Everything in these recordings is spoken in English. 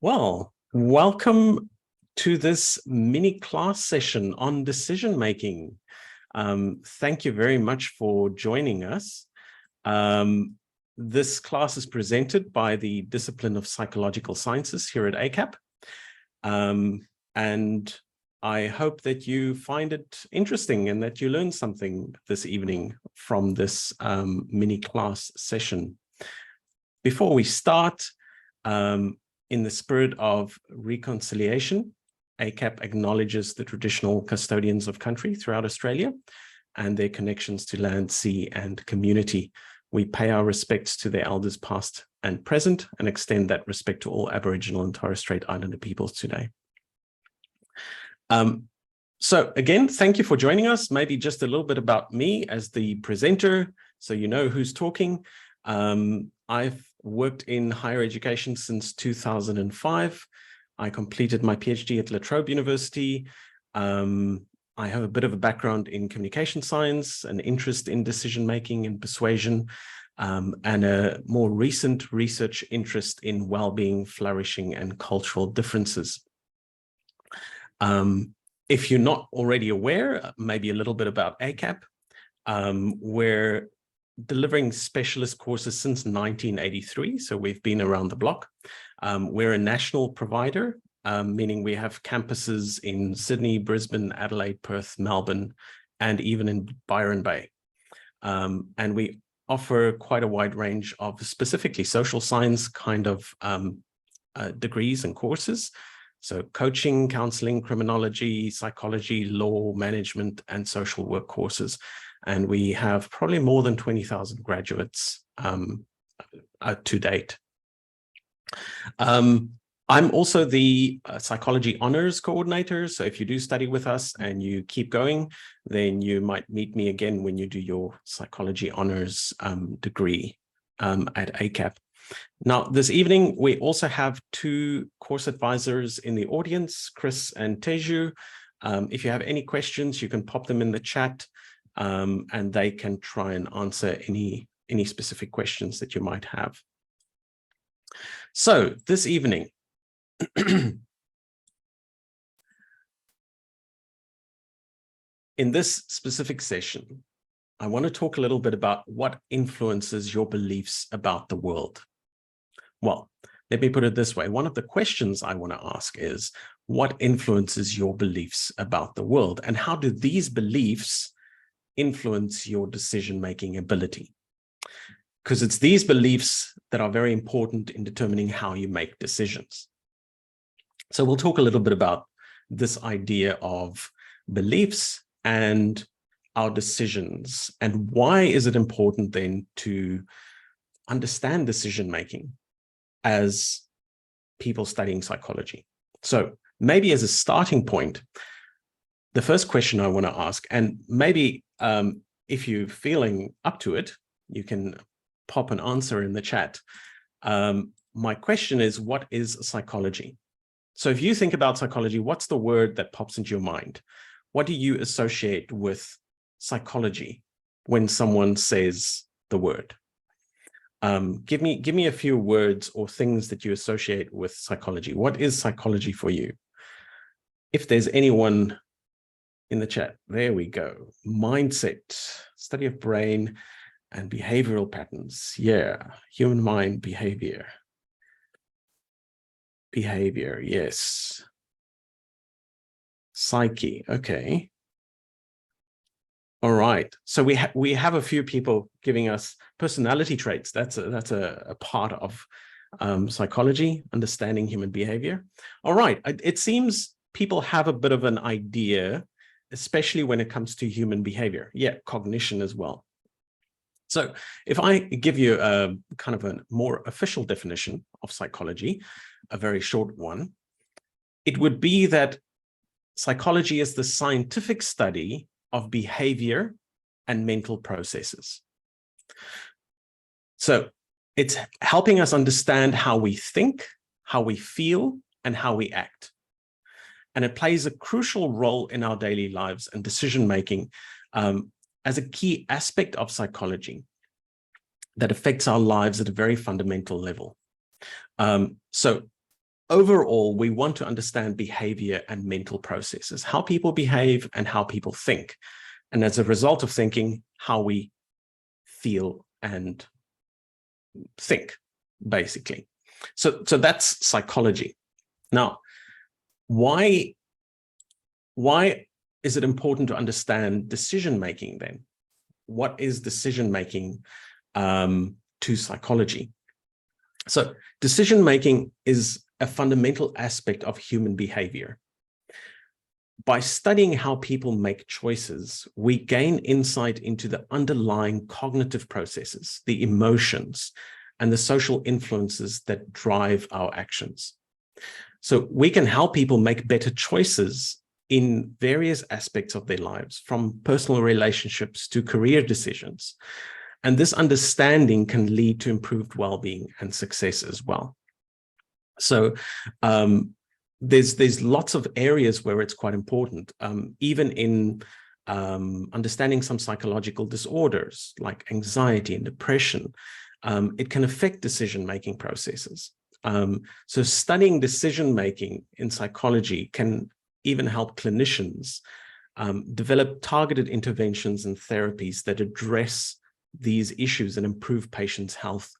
Well, welcome to this mini class session on decision making. Thank you very much for joining us. This class is presented by the discipline of psychological sciences here at ACAP. And I hope that you find it interesting and that you learn something this evening from this mini class session. Before we start, in the spirit of reconciliation, ACAP acknowledges the traditional custodians of country throughout Australia and their connections to land, sea, and community. We pay our respects to their elders past and present and extend that respect to all Aboriginal and Torres Strait Islander peoples today. So again, thank you for joining us. Maybe just a little bit about me as the presenter, so you know who's talking. I've worked in higher education since 2005. I completed my PhD at La Trobe University. I have a bit of a background in communication science, an interest in decision-making and persuasion, and a more recent research interest in well-being, flourishing, and cultural differences. If you're not already aware, maybe a little bit about ACAP. We're delivering specialist courses since 1983, so we've been around the block. We're a national provider, meaning we have campuses in Sydney, Brisbane, Adelaide, Perth, Melbourne, and even in Byron Bay. And we offer quite a wide range of specifically social science kind of degrees and courses. So coaching, counseling, criminology, psychology, law, management, and social work courses. And we have probably more than 20,000 graduates to date. I'm also the psychology honors coordinator. So if you do study with us and you keep going, then you might meet me again when you do your psychology honors degree at ACAP. Now, this evening, we also have two course advisors in the audience, Chris and Teju. If you have any questions, you can pop them in the chat. And they can try and answer any specific questions that you might have. So this evening, in this specific session, I want to talk a little bit about what influences your beliefs about the world. Well, let me put it this way. One of the questions I want to ask is, what influences your beliefs about the world? And how do these beliefs influence your decision-making ability? Because it's these beliefs that are very important in determining how you make decisions. So we'll talk a little bit about this idea of beliefs and our decisions, and why is it important then to understand decision-making as people studying psychology. So maybe as a starting point, the first question I want to ask, and maybe if you're feeling up to it, you can pop an answer in the chat. My question is, what is psychology? So if you think about psychology, what's the word that pops into your mind? What do you associate with psychology when someone says the word? Give me a few words or things that you associate with psychology. What is psychology for you? If there's anyone in the chat, there we go. Mindset, study of brain and behavioral patterns. Yeah, human mind, behavior. Behavior, yes. Psyche, okay. All right, so we have a few people giving us personality traits. That's a part of psychology, understanding human behavior. All right, it seems people have a bit of an idea, especially when it comes to human behavior. Yeah, cognition as well. So if I give you a kind of a more official definition of psychology, a very short one, it would be that psychology is the scientific study of behavior and mental processes. So it's helping us understand how we think, how we feel, and how we act. And it plays a crucial role in our daily lives and decision-making as a key aspect of psychology that affects our lives at a very fundamental level. So overall, we want to understand behavior and mental processes, how people behave and how people think. And as a result of thinking, how we feel and think, basically. So that's psychology. Now, why is it important to understand decision-making then? What is decision-making to psychology? So decision-making is a fundamental aspect of human behavior. By studying how people make choices, we gain insight into the underlying cognitive processes, the emotions, and the social influences that drive our actions. So we can help people make better choices in various aspects of their lives, from personal relationships to career decisions. And this understanding can lead to improved well-being and success as well. So there's lots of areas where it's quite important, even in understanding some psychological disorders like anxiety and depression. It can affect decision-making processes. So studying decision-making in psychology can even help clinicians develop targeted interventions and therapies that address these issues and improve patients' health,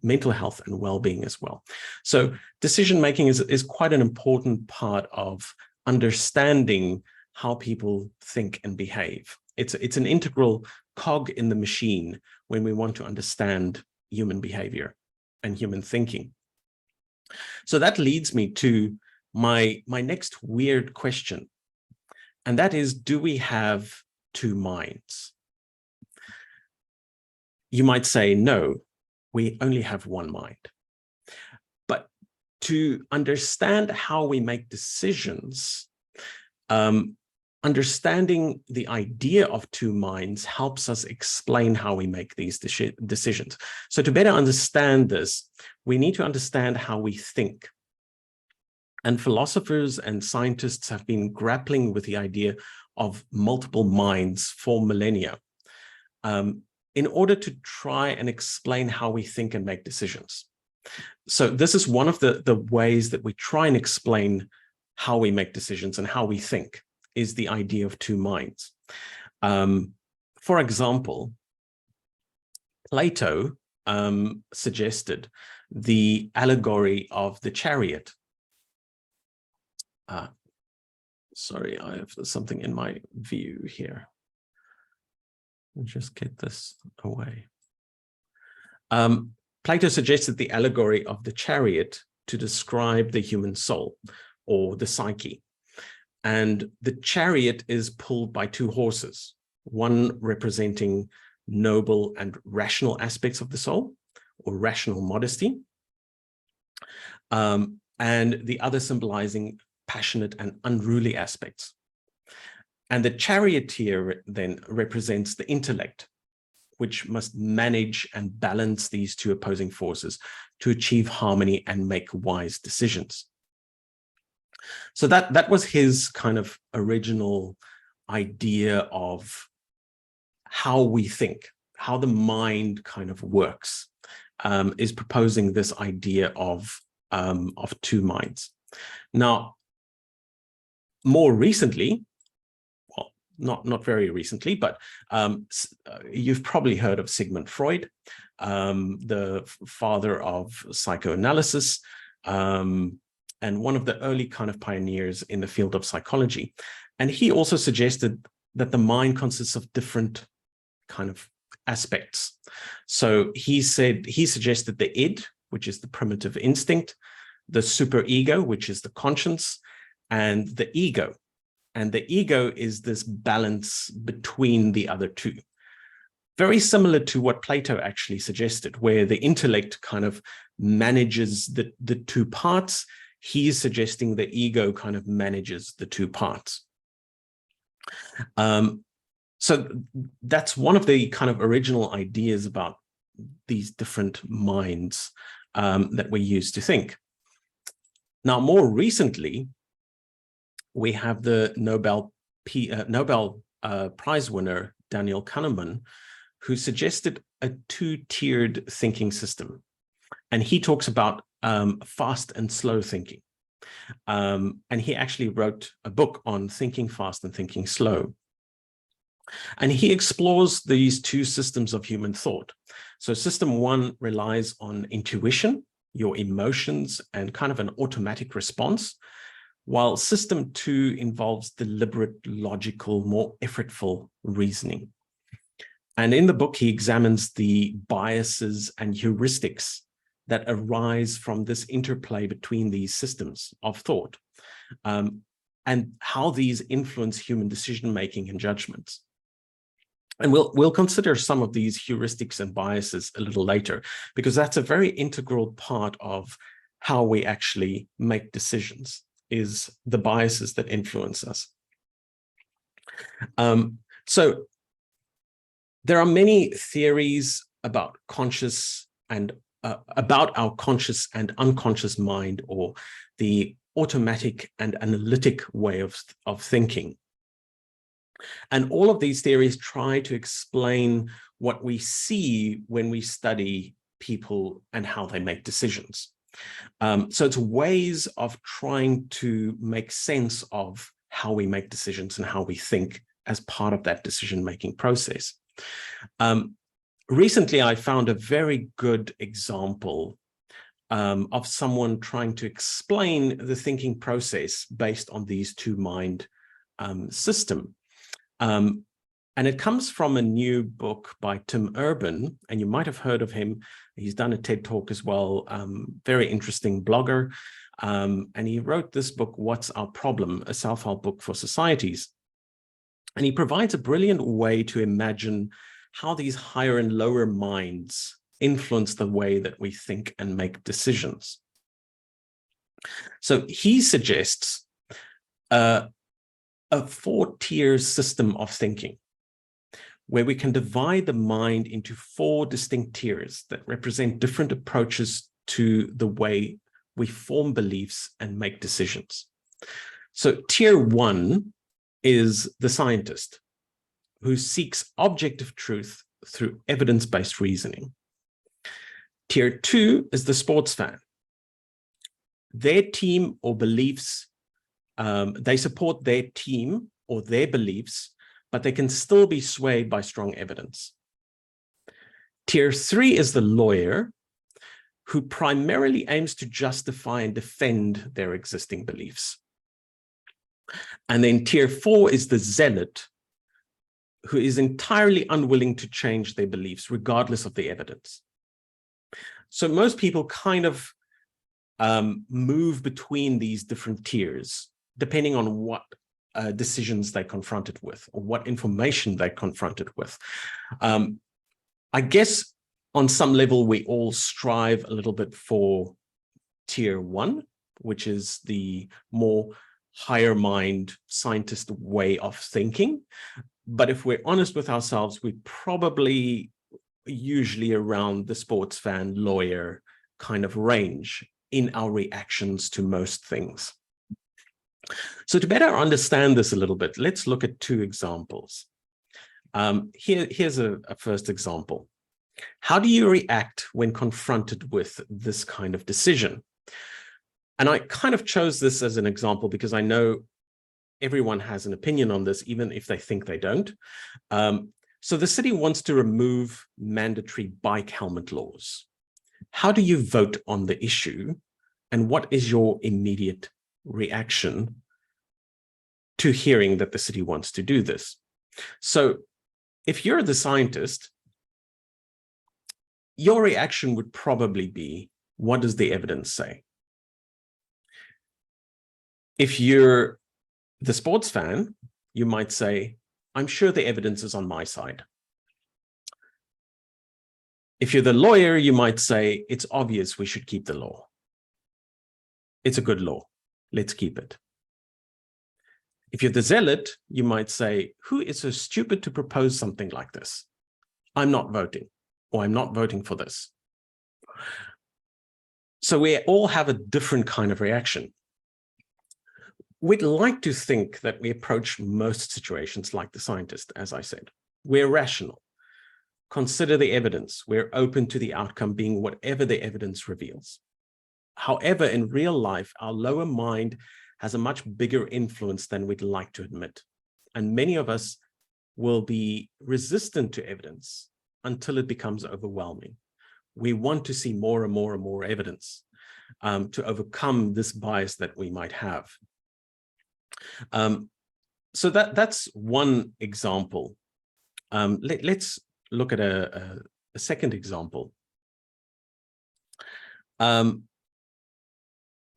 mental health and well-being as well. So decision-making is quite an important part of understanding how people think and behave. It's an integral cog in the machine when we want to understand human behavior and human thinking. So that leads me to my next weird question, and that is, do we have two minds? You might say, no, we only have one mind. But to understand how we make decisions, understanding the idea of two minds helps us explain how we make these decisions. So to better understand this, we need to understand how we think. And philosophers and scientists have been grappling with the idea of multiple minds for millennia, in order to try and explain how we think and make decisions. So this is one of the ways that we try and explain how we make decisions and how we think, is the idea of two minds. For example, Plato suggested the allegory of the chariot. Sorry, I have something in my view here. Just get this away. Plato suggested the allegory of the chariot to describe the human soul, or the psyche. And the chariot is pulled by two horses, one representing noble and rational aspects of the soul, or rational modesty, and the other symbolizing passionate and unruly aspects. And the charioteer then represents the intellect, which must manage and balance these two opposing forces to achieve harmony and make wise decisions. So that was his kind of original idea of how we think, how the mind kind of works, is proposing this idea of two minds. Now, more recently, well, not very recently, but you've probably heard of Sigmund Freud, the father of psychoanalysis, and one of the early kind of pioneers in the field of psychology. And he also suggested that the mind consists of different kind of aspects. So he suggested the id, which is the primitive instinct, the superego, which is the conscience, and the ego. And the ego is this balance between the other two. Very similar to what Plato actually suggested, where the intellect kind of manages the two parts. He's suggesting the ego kind of manages the two parts. So that's one of the kind of original ideas about these different minds that we use to think. Now, more recently, we have the Nobel Prize winner, Daniel Kahneman, who suggested a two-tiered thinking system. And he talks about fast and slow thinking. And he actually wrote a book on thinking fast and thinking slow. And he explores these two systems of human thought. So system one relies on intuition, your emotions, and kind of an automatic response, while system two involves deliberate, logical, more effortful reasoning. And in the book, he examines the biases and heuristics that arise from this interplay between these systems of thought, and how these influence human decision-making and judgments. And we'll consider some of these heuristics and biases a little later, because that's a very integral part of how we actually make decisions, is the biases that influence us. So there are many theories about conscious and about our conscious and unconscious mind, or the automatic and analytic way of thinking. And all of these theories try to explain what we see when we study people and how they make decisions. So it's ways of trying to make sense of how we make decisions and how we think as part of that decision-making process. Recently, I found a very good example of someone trying to explain the thinking process based on these two mind system. And it comes from a new book by Tim Urban, and you might have heard of him. He's done a TED Talk as well, very interesting blogger. And he wrote this book, What's Our Problem? A Self-Help Book for Societies. And he provides a brilliant way to imagine how these higher and lower minds influence the way that we think and make decisions. So he suggests a four-tier system of thinking, where we can divide the mind into four distinct tiers that represent different approaches to the way we form beliefs and make decisions. So tier one is the scientist, who seeks objective truth through evidence-based reasoning. Tier two is the sports fan. Their team or beliefs, they support their team or their beliefs, but they can still be swayed by strong evidence. Tier three is the lawyer, who primarily aims to justify and defend their existing beliefs. And then tier four is the zealot, who is entirely unwilling to change their beliefs, regardless of the evidence. So most people kind of move between these different tiers, depending on what decisions they're confronted with, or what information they're confronted with. I guess on some level, we all strive a little bit for tier one, which is the more higher mind scientist way of thinking. But if we're honest with ourselves, we probably usually around the sports fan lawyer kind of range in our reactions to most things. So to better understand this a little bit, let's look at two examples. Here's a first example. How do you react when confronted with this kind of decision? And I kind of chose this as an example because I know everyone has an opinion on this, even if they think they don't. So the city wants to remove mandatory bike helmet laws. How do you vote on the issue? And what is your immediate reaction to hearing that the city wants to do this? So if you're the scientist, your reaction would probably be, what does the evidence say? If you're the sports fan, you might say, I'm sure the evidence is on my side. If you're the lawyer, you might say, it's obvious we should keep the law. It's a good law. Let's keep it. If you're the zealot, you might say, who is so stupid to propose something like this? I'm not voting, or I'm not voting for this. So we all have a different kind of reaction. We'd like to think that we approach most situations like the scientist, as I said. We're rational. Consider the evidence. We're open to the outcome being whatever the evidence reveals. However, in real life, our lower mind has a much bigger influence than we'd like to admit. And many of us will be resistant to evidence until it becomes overwhelming. We want to see more and more and more evidence to overcome this bias that we might have. So that's one example. Let's look at a second example.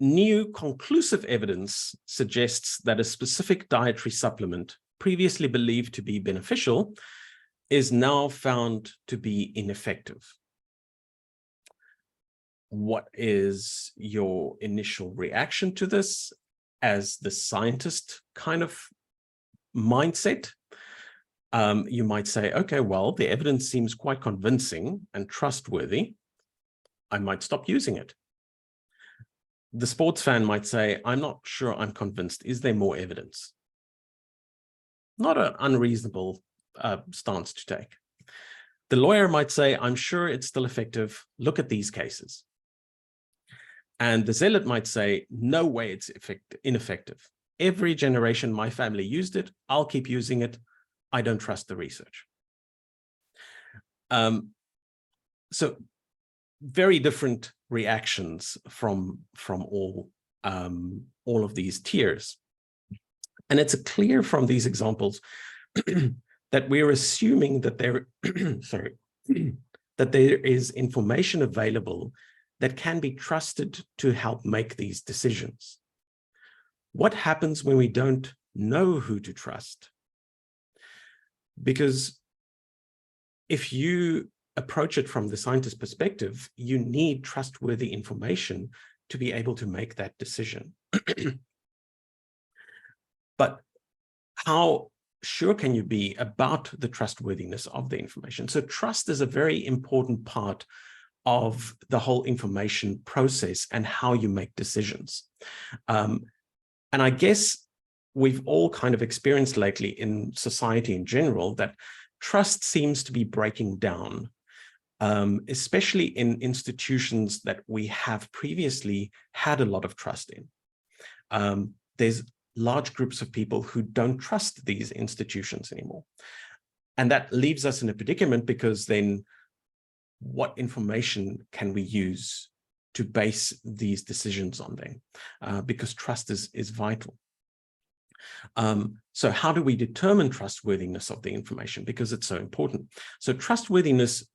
New conclusive evidence suggests that a specific dietary supplement previously believed to be beneficial is now found to be ineffective. What is your initial reaction to this as the scientist kind of mindset? You might say, okay, well, the evidence seems quite convincing and trustworthy. I might stop using it. The sports fan might say, I'm not sure I'm convinced. Is there more evidence? Not an unreasonable stance to take. The lawyer might say, I'm sure it's still effective. Look at these cases. And the zealot might say, no way it's ineffective. Every generation my family used it. I'll keep using it. I don't trust the research. So very different reactions from all of these tiers. And it's clear from these examples that we're assuming that there, that there is information available that can be trusted to help make these decisions. What happens when we don't know who to trust? Because if you approach it from the scientist perspective, you need trustworthy information to be able to make that decision. But how sure can you be about the trustworthiness of the information? So trust is a very important part of the whole information process and how you make decisions. And I guess we've all kind of experienced lately in society in general that trust seems to be breaking down, especially in institutions that we have previously had a lot of trust in. There's large groups of people who don't trust these institutions anymore. And that leaves us in a predicament, because then what information can we use to base these decisions on them? Because trust is vital. So how do we determine trustworthiness of the information? Because it's so important. So trustworthiness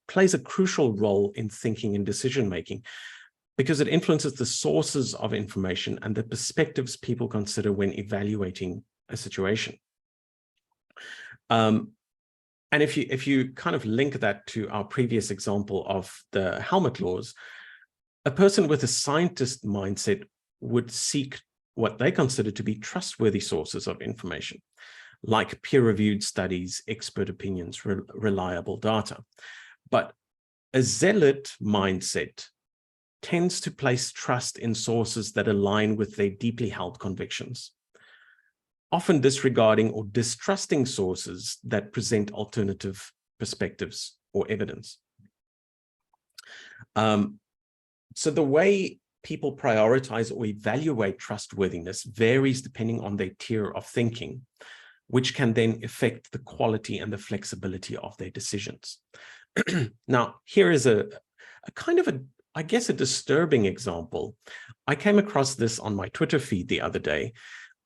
plays a crucial role in thinking and decision-making, because it influences the sources of information and the perspectives people consider when evaluating a situation. And if you kind of link that to our previous example of the helmet laws, a person with a scientist mindset would seek what they consider to be trustworthy sources of information, like peer-reviewed studies, expert opinions, reliable data. But a zealot mindset tends to place trust in sources that align with their deeply held convictions, often disregarding or distrusting sources that present alternative perspectives or evidence. So the way people prioritize or evaluate trustworthiness varies depending on their tier of thinking, which can then affect the quality and the flexibility of their decisions. Now, here is a kind of I guess, a disturbing example. I came across this on my Twitter feed the other day,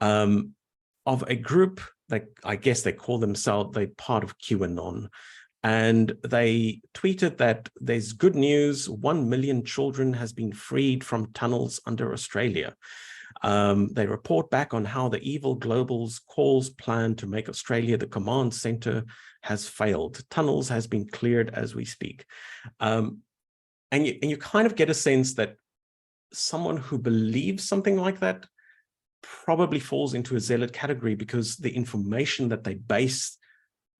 of a group that I guess they call themselves, they're part of QAnon. And they tweeted that there's good news, 1 million children has been freed from tunnels under Australia. They report back on how the evil global's calls plan to make Australia the command center has failed. Tunnels has been cleared as we speak. And you kind of get a sense that someone who believes something like that probably falls into a zealot category, because the information that they base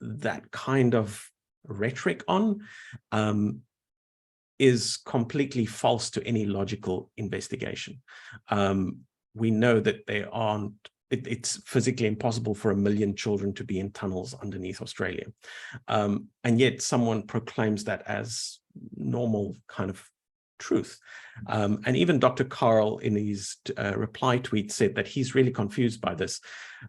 that kind of rhetoric on is completely false to any logical investigation. We know that it's physically impossible for 1 million children to be in tunnels underneath Australia. And yet someone proclaims that as normal kind of truth. And even Dr. Carl in his reply tweet said that he's really confused by this.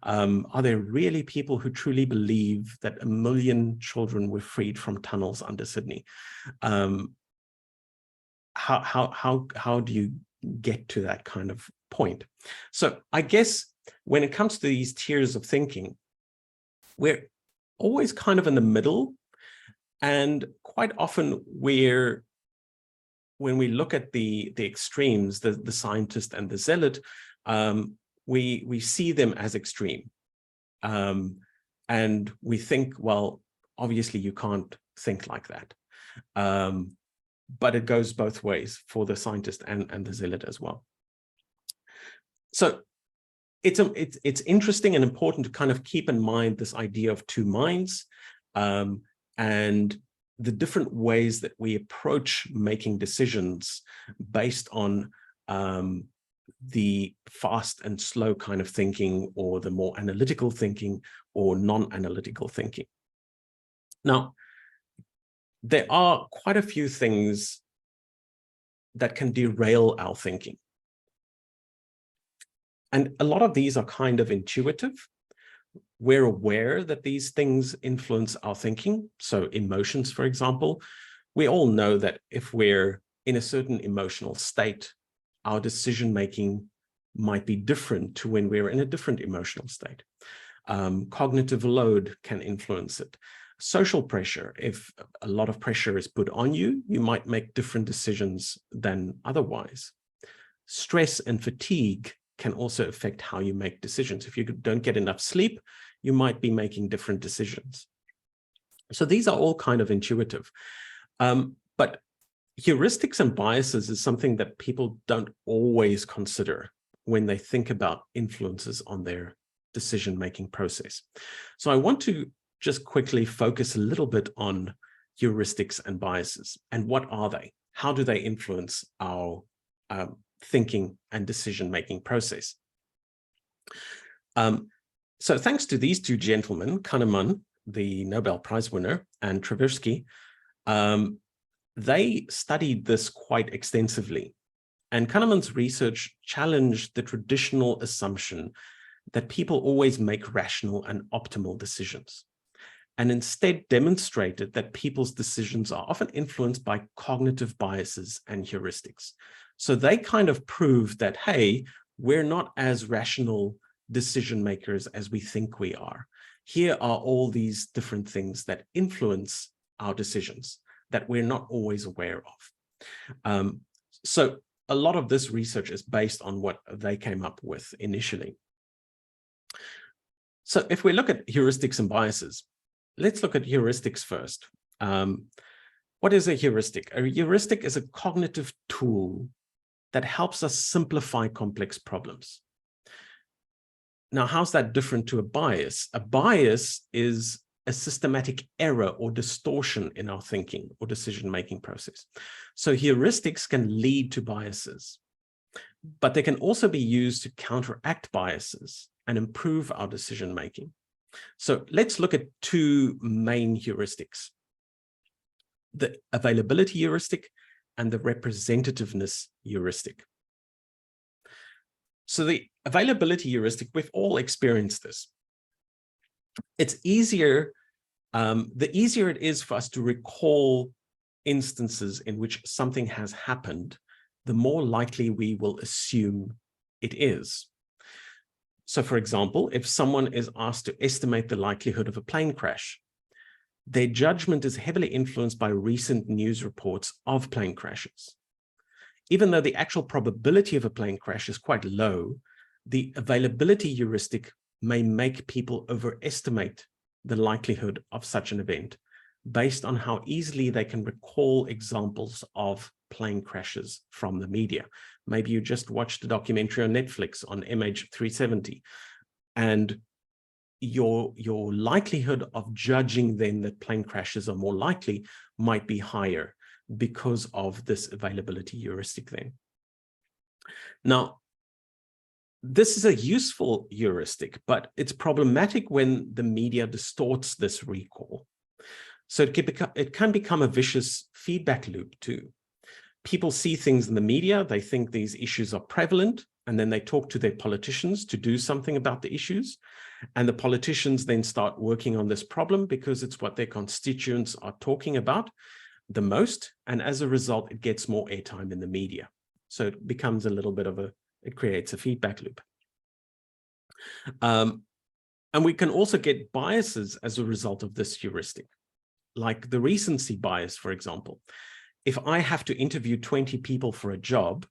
Are there really people who truly believe that 1 million children were freed from tunnels under Sydney? How do you get to that kind of point? So I guess when it comes to these tiers of thinking, we're always kind of in the middle, and quite often when we look at the extremes, the scientist and the zealot, we see them as extreme, and we think, well, obviously you can't think like that, but it goes both ways for the scientist and the zealot as well. So it's interesting and important to kind of keep in mind this idea of two minds, and the different ways that we approach making decisions based on the fast and slow kind of thinking, or the more analytical thinking, or non-analytical thinking. Now, there are quite a few things that can derail our thinking. And a lot of these are kind of intuitive. We're aware that these things influence our thinking. So emotions, for example, we all know that if we're in a certain emotional state, our decision-making might be different to when we're in a different emotional state. Cognitive load can influence it. Social pressure, if a lot of pressure is put on you, you might make different decisions than otherwise. Stress and fatigue can also affect how you make decisions. If you don't get enough sleep, you might be making different decisions. So these are all kind of intuitive. But heuristics and biases is something that people don't always consider when they think about influences on their decision-making process. So I want to just quickly focus a little bit on heuristics and biases. And what are they? How do they influence our thinking and decision-making process? So thanks to these two gentlemen, Kahneman, the Nobel Prize winner, and Tversky, they studied this quite extensively. And Kahneman's research challenged the traditional assumption that people always make rational and optimal decisions, and instead demonstrated that people's decisions are often influenced by cognitive biases and heuristics. So they kind of proved that, hey, we're not as rational decision makers as we think we are. Here are all these different things that influence our decisions that we're not always aware of. So a lot of this research is based on what they came up with initially. So if we look at heuristics and biases, let's look at heuristics first. What is a heuristic? A heuristic is a cognitive tool that helps us simplify complex problems. Now, how's that different to a bias? A bias is a systematic error or distortion in our thinking or decision-making process. So heuristics can lead to biases, but they can also be used to counteract biases and improve our decision-making. So let's look at two main heuristics: the availability heuristic and the representativeness heuristic. So the availability heuristic, we've all experienced this. It's easier, the easier it is for us to recall instances in which something has happened, the more likely we will assume it is. So for example, if someone is asked to estimate the likelihood of a plane crash, their judgment is heavily influenced by recent news reports of plane crashes. Even though the actual probability of a plane crash is quite low, the availability heuristic may make people overestimate the likelihood of such an event based on how easily they can recall examples of plane crashes from the media. Maybe you just watched a documentary on Netflix on MH370, and your likelihood of judging then that plane crashes are more likely might be higher because of this availability heuristic then. Now, this is a useful heuristic, but it's problematic when the media distorts this recall. So it can become a vicious feedback loop too. People see things in the media, they think these issues are prevalent, and then they talk to their politicians to do something about the issues. And the politicians then start working on this problem because it's what their constituents are talking about the most. And as a result, it gets more airtime in the media. So it becomes a little bit of it creates a feedback loop. And we can also get biases as a result of this heuristic, like the recency bias, for example. If I have to interview 20 people for a job,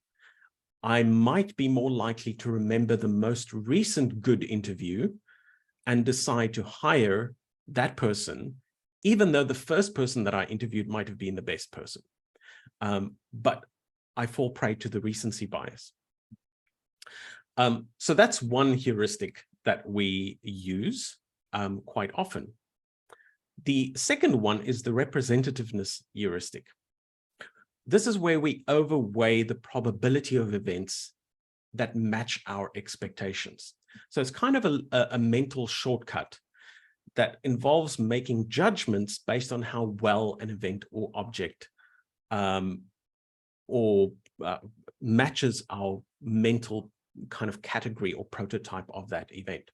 I might be more likely to remember the most recent good interview and decide to hire that person, even though the first person that I interviewed might have been the best person. But I fall prey to the recency bias. So that's one heuristic that we use quite often. The second one is the representativeness heuristic. This is where we overweigh the probability of events that match our expectations. So it's kind of a mental shortcut that involves making judgments based on how well an event or object matches our mental kind of category or prototype of that event.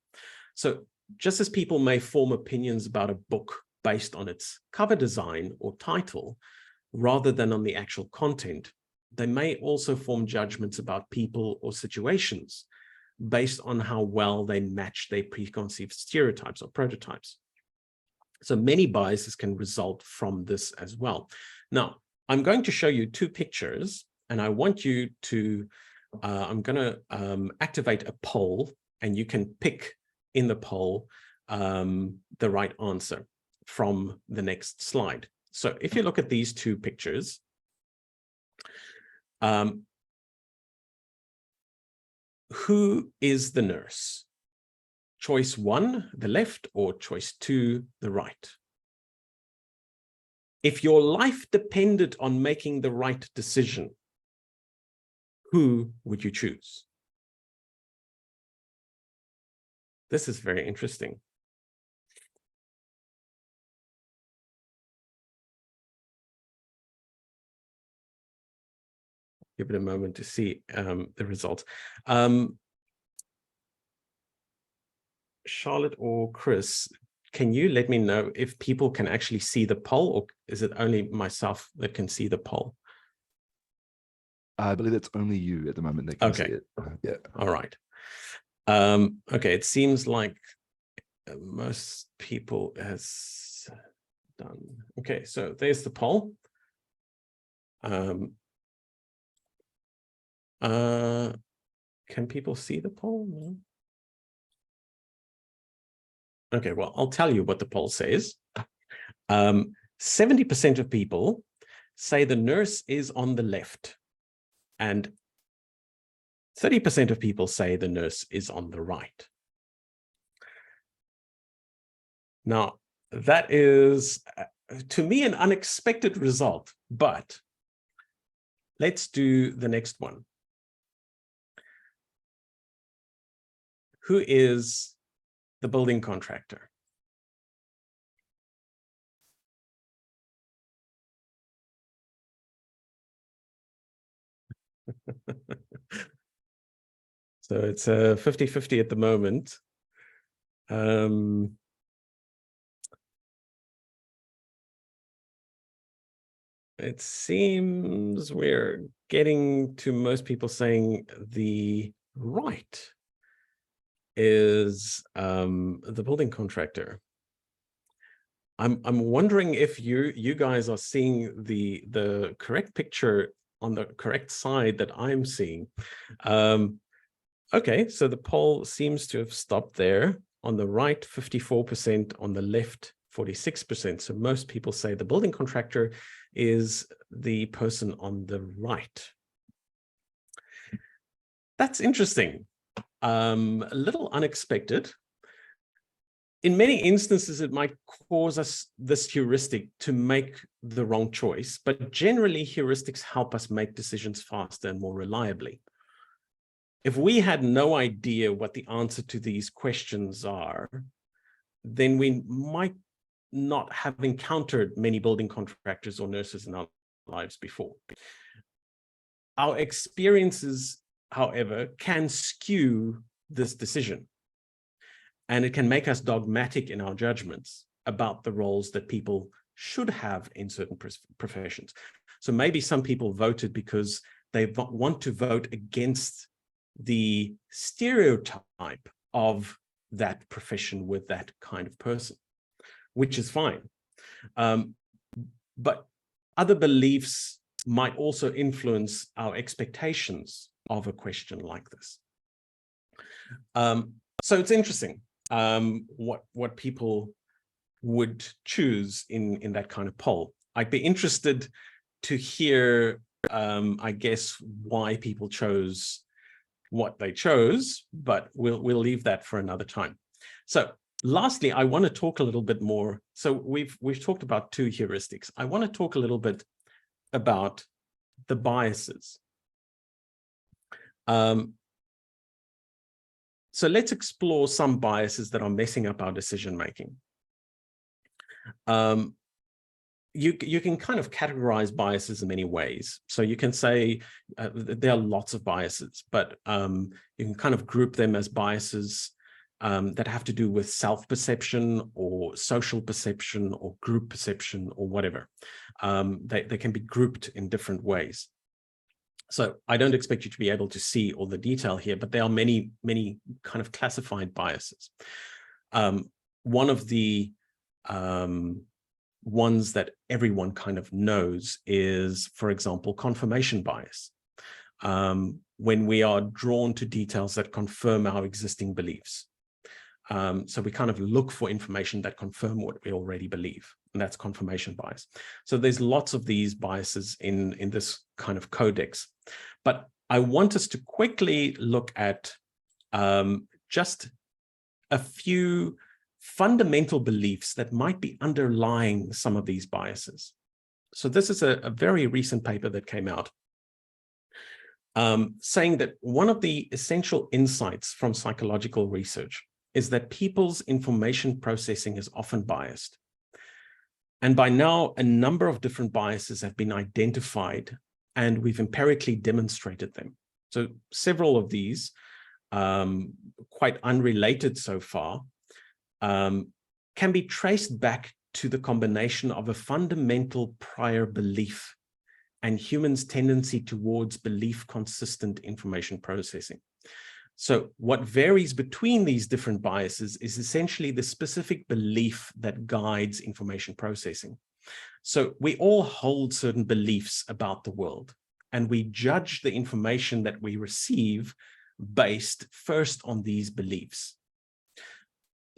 So just as people may form opinions about a book based on its cover design or title, rather than on the actual content, they may also form judgments about people or situations based on how well they match their preconceived stereotypes or prototypes. So many biases can result from this as well. Now, I'm going to show you two pictures, and I want you to, I'm going to activate a poll, and you can pick in the poll the right answer from the next slide. So if you look at these two pictures, who is the nurse? Choice 1, the left, or choice 2, the right? If your life depended on making the right decision, who would you choose? This is very interesting. Give it a moment to see the results. Charlotte or Chris, can you let me know if people can actually see the poll, or is it only myself that can see the poll? I believe it's only you at the moment that can see it. Yeah. All right. Okay, it seems like most people has done. Okay, so there's the poll. Can people see the poll? No. Okay, well, I'll tell you what the poll says. 70% of people say the nurse is on the left, and 30% of people say the nurse is on the right. Now, that is, to me, an unexpected result, but let's do the next one. Who is the building contractor? So it's a 50-50 at the moment. It seems we're getting to most people saying the right is the building contractor. I'm wondering if you guys are seeing the correct picture on the correct side that I'm seeing. Okay, so the poll seems to have stopped there. On the right, 54%, on the left, 46%. So most people say the building contractor is the person on the right. That's interesting. A little unexpected. In many instances, it might cause us this heuristic to make the wrong choice, but generally heuristics help us make decisions faster and more reliably. If we had no idea what the answer to these questions are, then we might not have encountered many building contractors or nurses in our lives before. Our experiences, however, can skew this decision. And it can make us dogmatic in our judgments about the roles that people should have in certain professions. So maybe some people voted because they want to vote against the stereotype of that profession with that kind of person, which is fine. But other beliefs might also influence our expectations of a question like this. So it's interesting what people would choose in that kind of poll. I'd be interested to hear, I guess, why people chose what they chose, but we'll leave that for another time. So lastly, I want to talk a little bit more. So we've talked about two heuristics. I want to talk a little bit about the biases. So let's explore some biases that are messing up our decision making. You can kind of categorize biases in many ways. So you can say there are lots of biases, but you can kind of group them as biases that have to do with self-perception or social perception or group perception or whatever. They can be grouped in different ways. So I don't expect you to be able to see all the detail here, but there are many kind of classified biases. One of the ones that everyone kind of knows is, for example, confirmation bias. When we are drawn to details that confirm our existing beliefs. So we kind of look for information that confirm what we already believe, and that's confirmation bias. So there's lots of these biases in this kind of codex. But I want us to quickly look at just a few fundamental beliefs that might be underlying some of these biases. So this is a very recent paper that came out saying that one of the essential insights from psychological research is that people's information processing is often biased. And by now, a number of different biases have been identified, and we've empirically demonstrated them. So several of these, quite unrelated so far, can be traced back to the combination of a fundamental prior belief and humans' tendency towards belief-consistent information processing. So what varies between these different biases is essentially the specific belief that guides information processing. So we all hold certain beliefs about the world, and we judge the information that we receive based first on these beliefs.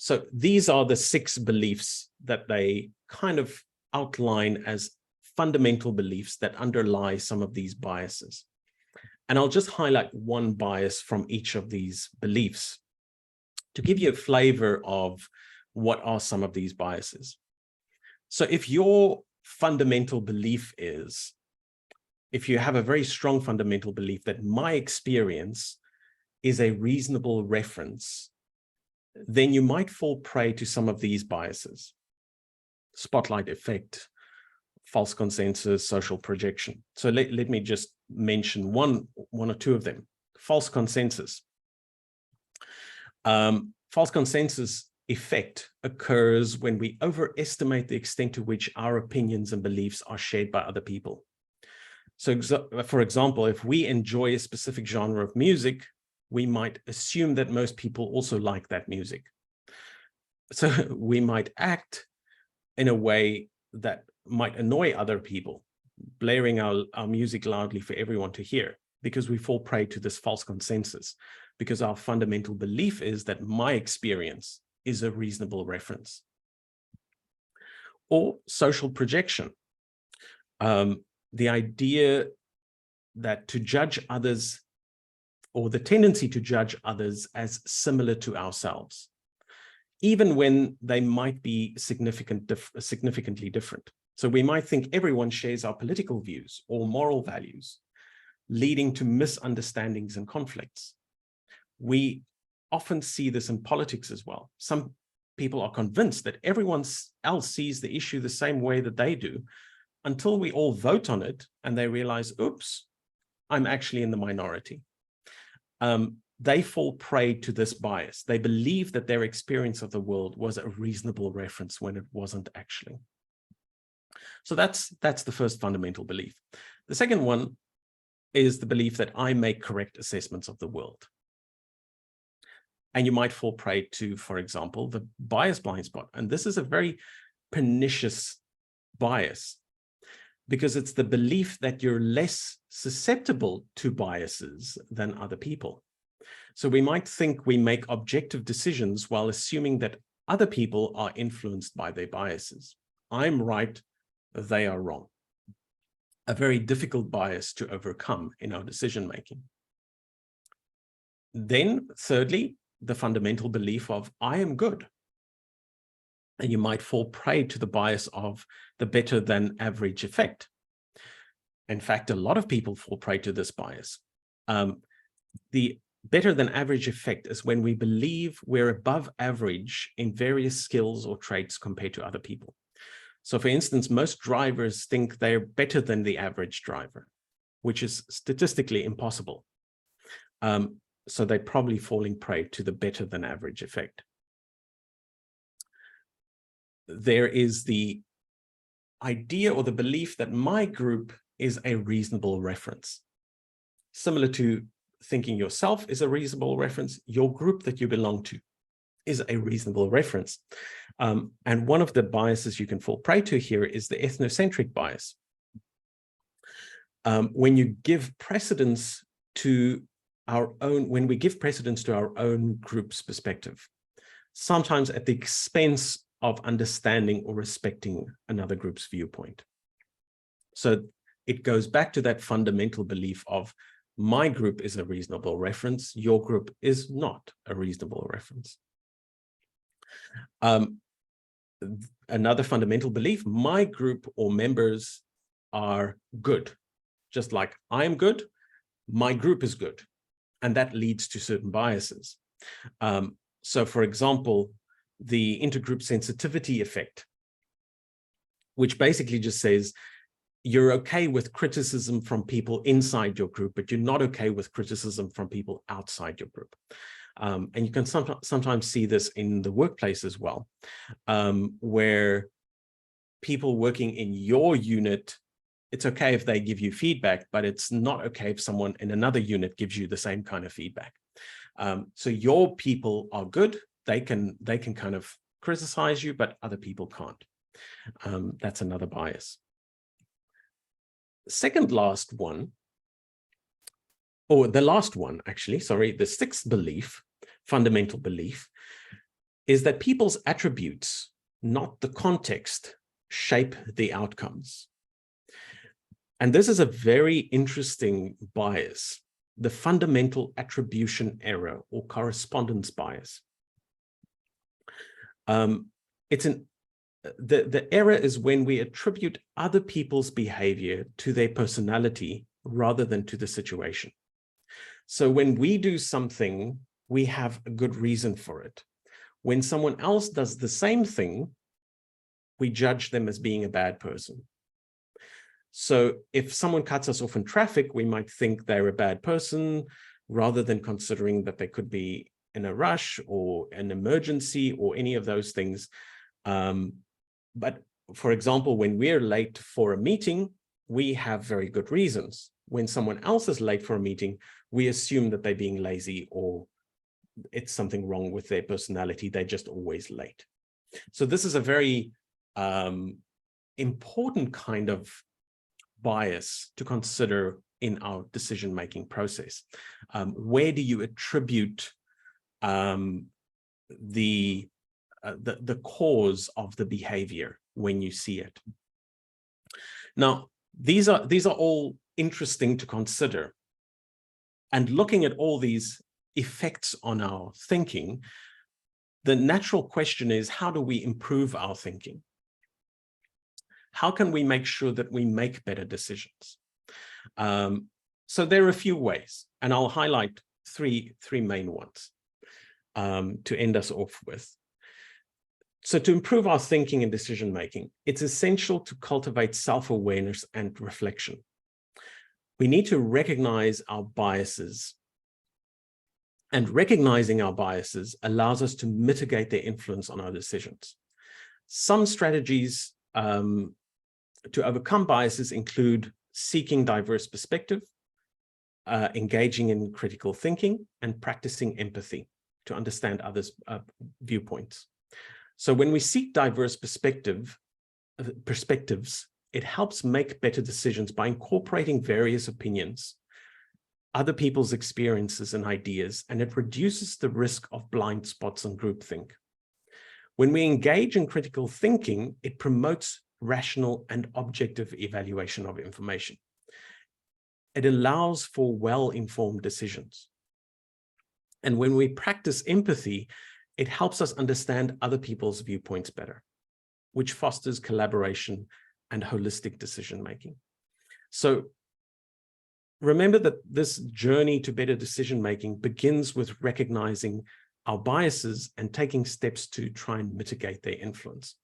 So these are the 6 beliefs that they kind of outline as fundamental beliefs that underlie some of these biases. And I'll just highlight one bias from each of these beliefs to give you a flavor of what are some of these biases. So if your fundamental belief is, if you have a very strong fundamental belief that my experience is a reasonable reference, then you might fall prey to some of these biases: spotlight effect, false consensus, social projection. So let me just mention one or two of them. False consensus. False consensus effect occurs when we overestimate the extent to which our opinions and beliefs are shared by other people. So for example, if we enjoy a specific genre of music, we might assume that most people also like that music. So we might act in a way that might annoy other people, blaring our music loudly for everyone to hear, because we fall prey to this false consensus, because our fundamental belief is that my experience is a reasonable reference. Or social projection. The idea that to judge others, or the tendency to judge others as similar to ourselves, even when they might be significantly different. So we might think everyone shares our political views or moral values, leading to misunderstandings and conflicts. We often see this in politics as well. Some people are convinced that everyone else sees the issue the same way that they do, until we all vote on it and they realize, oops, I'm actually in the minority. They fall prey to this bias. They believe that their experience of the world was a reasonable reference when it wasn't actually. So that's the first fundamental belief. The second one is the belief that I make correct assessments of the world. And you might fall prey to, for example, the bias blind spot. And this is a very pernicious bias, because it's the belief that you're less susceptible to biases than other people. So we might think we make objective decisions while assuming that other people are influenced by their biases. I'm right, they are wrong. A very difficult bias to overcome in our decision-making. Then, thirdly, the fundamental belief of I am good. And you might fall prey to the bias of the better than average effect. In fact, a lot of people fall prey to this bias. The better than average effect is when we believe we're above average in various skills or traits compared to other people. So for instance, most drivers think they're better than the average driver, which is statistically impossible. So they're probably falling prey to the better than average effect. There is the idea or the belief that my group is a reasonable reference. Similar to thinking yourself is a reasonable reference, your group that you belong to is a reasonable reference. And one of the biases you can fall prey to here is the ethnocentric bias. When you give precedence to when we give precedence to our own group's perspective, sometimes at the expense of understanding or respecting another group's viewpoint. So it goes back to that fundamental belief of my group is a reasonable reference, your group is not a reasonable reference. Another fundamental belief, my group or members are good. Just like I'm good, my group is good. And that leads to certain biases. So for example, the intergroup sensitivity effect, which basically just says you're okay with criticism from people inside your group, but you're not okay with criticism from people outside your group. And you can sometimes see this in the workplace as well, where people working in your unit, it's okay if they give you feedback, but it's not okay if someone in another unit gives you the same kind of feedback. So your people are good. They can kind of criticize you, but other people can't. That's another bias. Second last one, or the last one, actually, sorry, the sixth belief, fundamental belief, is that people's attributes, not the context, shape the outcomes. And this is a very interesting bias, the fundamental attribution error or correspondence bias. The error is when we attribute other people's behavior to their personality rather than to the situation. So when we do something, we have a good reason for it. When someone else does the same thing, we judge them as being a bad person. So if someone cuts us off in traffic, we might think they're a bad person rather than considering that they could be in a rush or an emergency or any of those things. But for example, when we're late for a meeting, we have very good reasons. When someone else is late for a meeting, we assume that they're being lazy or it's something wrong with their personality. They're just always late. So this is a very important kind of bias to consider in our decision-making process. Where do you attribute the cause of the behavior when you see it? Now, these are all interesting to consider. And looking at all these effects on our thinking, the natural question is, how do we improve our thinking? How can we make sure that we make better decisions? So there are a few ways, and I'll highlight three main ones to end us off with. So to improve our thinking and decision-making, it's essential to cultivate self-awareness and reflection. we need to recognize our biases. And recognizing our biases allows us to mitigate their influence on our decisions. Some strategies to overcome biases include seeking diverse perspective, engaging in critical thinking, and practicing empathy to understand others' viewpoints. So when we seek diverse perspectives, it helps make better decisions by incorporating various opinions, other people's experiences and ideas, and it reduces the risk of blind spots and groupthink. When we engage in critical thinking, it promotes rational and objective evaluation of information. It allows for well-informed decisions. And when we practice empathy, it helps us understand other people's viewpoints better, which fosters collaboration and holistic decision-making. So remember that this journey to better decision-making begins with recognizing our biases and taking steps to try and mitigate their influence.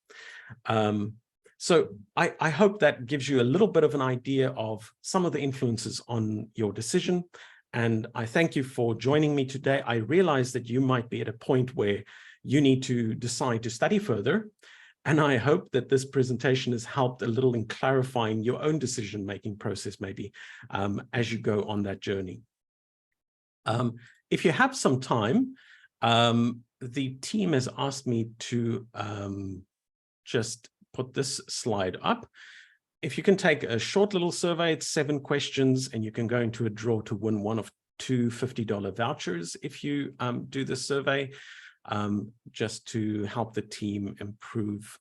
So I hope that gives you a little bit of an idea of some of the influences on your decision. And I thank you for joining me today. I realize that you might be at a point where you need to decide to study further. And I hope that this presentation has helped a little in clarifying your own decision-making process, maybe as you go on that journey. If you have some time, the team has asked me to just put this slide up. If you can take a short little survey, it's 7 questions, and you can go into a draw to win one of 2 $50 vouchers if you do this survey. Just to help the team improve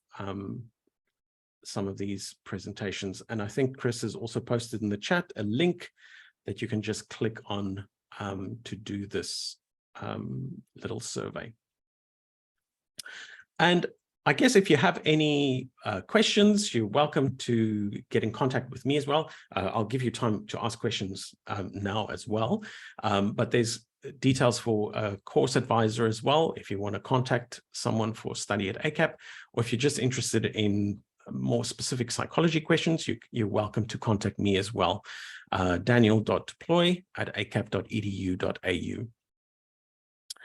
some of these presentations. And I think Chris has also posted in the chat a link that you can just click on to do this little survey. And I guess if you have any questions, you're welcome to get in contact with me as well. I'll give you time to ask questions now as well. But there's details for a course advisor as well, if you want to contact someone for study at ACAP, or if you're just interested in more specific psychology questions, you're welcome to contact me as well. Daniel.Plooy@acap.edu.au.